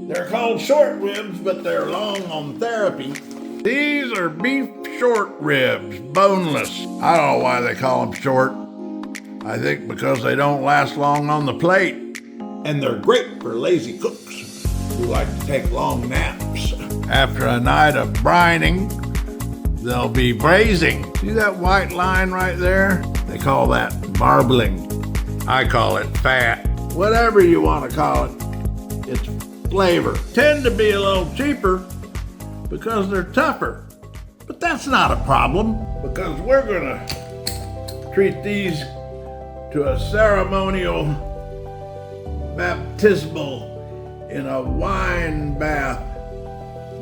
They're called short ribs, but they're long on therapy. These are beef short ribs, boneless. I don't know why they call them short. I think because they don't last long on the plate. And they're great for lazy cooks who like to take long naps. After a night of brining, they'll be braising. See that white line right there? They call that marbling. I call it fat. Whatever you want to call it, it's flavor. Tend to be a little cheaper because they're tougher. But that's not a problem because we're gonna treat these to a ceremonial baptismal in a wine bath.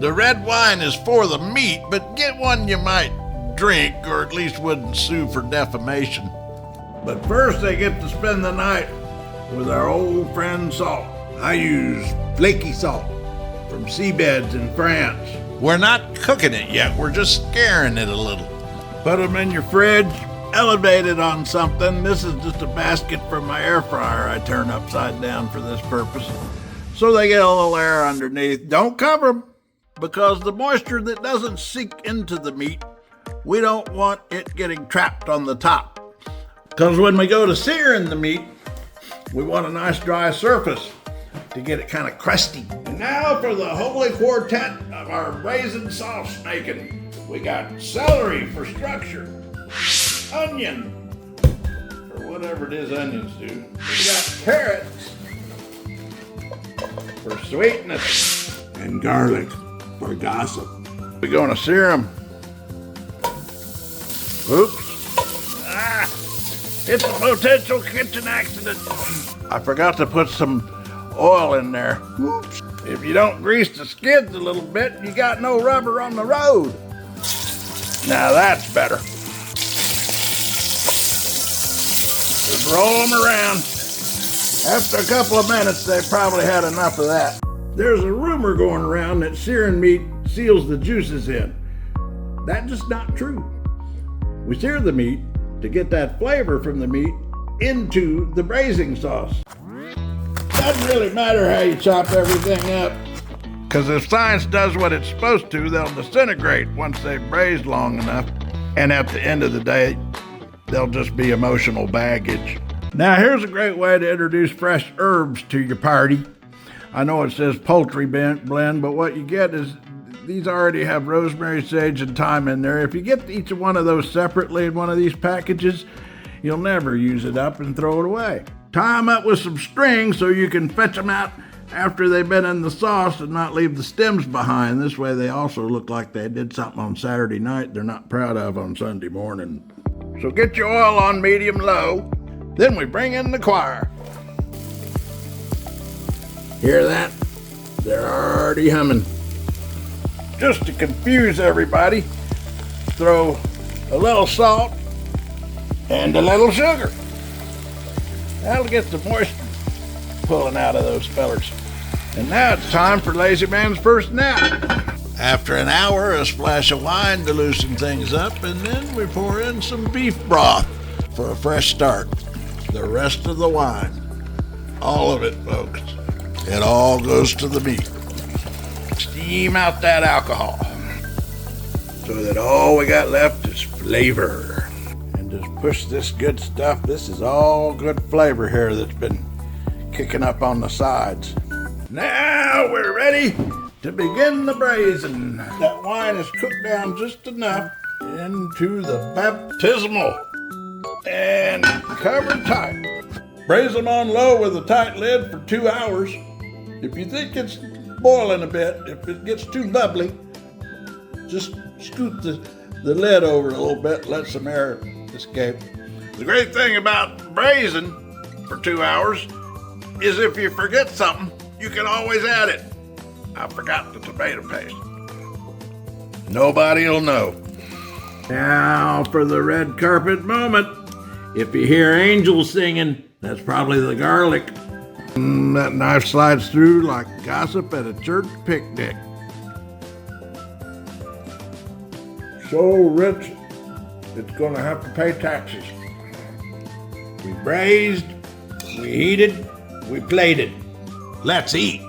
The red wine is for the meat, but get one you might drink or at least wouldn't sue for defamation. But first they get to spend the night with our old friend salt. I use flaky salt from seabeds in France. We're not cooking it yet, we're just scaring it a little. Put them in your fridge, elevate it on something. This is just a basket from my air fryer I turn upside down for this purpose. So they get a little air underneath. Don't cover them, because the moisture that doesn't sink into the meat, we don't want it getting trapped on the top. Because when we go to searing the meat, we want a nice dry surface to get it kind of crusty. And now for the holy quartet of our braised sauce making. We got celery for structure, onion, or whatever it is onions do. We got carrots for sweetness, and garlic for gossip. We're gonna sear them. Oops. It's a potential kitchen accident. I forgot to put some oil in there. Oops. If you don't grease the skids a little bit, you got no rubber on the road. Now that's better. Just roll them around. After a couple of minutes, they probably had enough of that. There's a rumor going around that searing meat seals the juices in. That's just not true. We sear the meat to get that flavor from the meat into the braising sauce. Doesn't really matter how you chop everything up, because if science does what it's supposed to, they'll disintegrate once they've braised long enough, and at the end of the day, they'll just be emotional baggage. Now here's a great way to introduce fresh herbs to your party. I know it says poultry blend, but what you get is these already have rosemary, sage, and thyme in there. If you get each one of those separately in one of these packages, you'll never use it up and throw it away. Tie them up with some string so you can fetch them out after they've been in the sauce and not leave the stems behind. This way they also look like they did something on Saturday night they're not proud of on Sunday morning. So get your oil on medium-low, then we bring in the choir. Hear that? They're already humming. Just to confuse everybody, throw a little salt and a little sugar. That'll get the moisture pulling out of those fellers. And now it's time for Lazy Man's first nap. After an hour, a splash of wine to loosen things up, and then we pour in some beef broth for a fresh start. The rest of the wine, all of it, folks, it all goes to the meat. Steam out that alcohol so that all we got left is flavor. And just push this good stuff. This is all good flavor here that's been kicking up on the sides. Now we're ready to begin the braising. That wine is cooked down just enough into the baptismal and covered tight. Braise them on low with a tight lid for 2 hours. If you think it's boiling a bit, if it gets too bubbly, just scoot the lid over a little bit, let some air escape. The great thing about braising for 2 hours is if you forget something, you can always add it. I forgot the tomato paste. Nobody'll know. Now for the red carpet moment. If you hear angels singing, that's probably the garlic. That knife slides through like gossip at a church picnic. So rich, it's gonna have to pay taxes. We braised, we heated, we plated. Let's eat.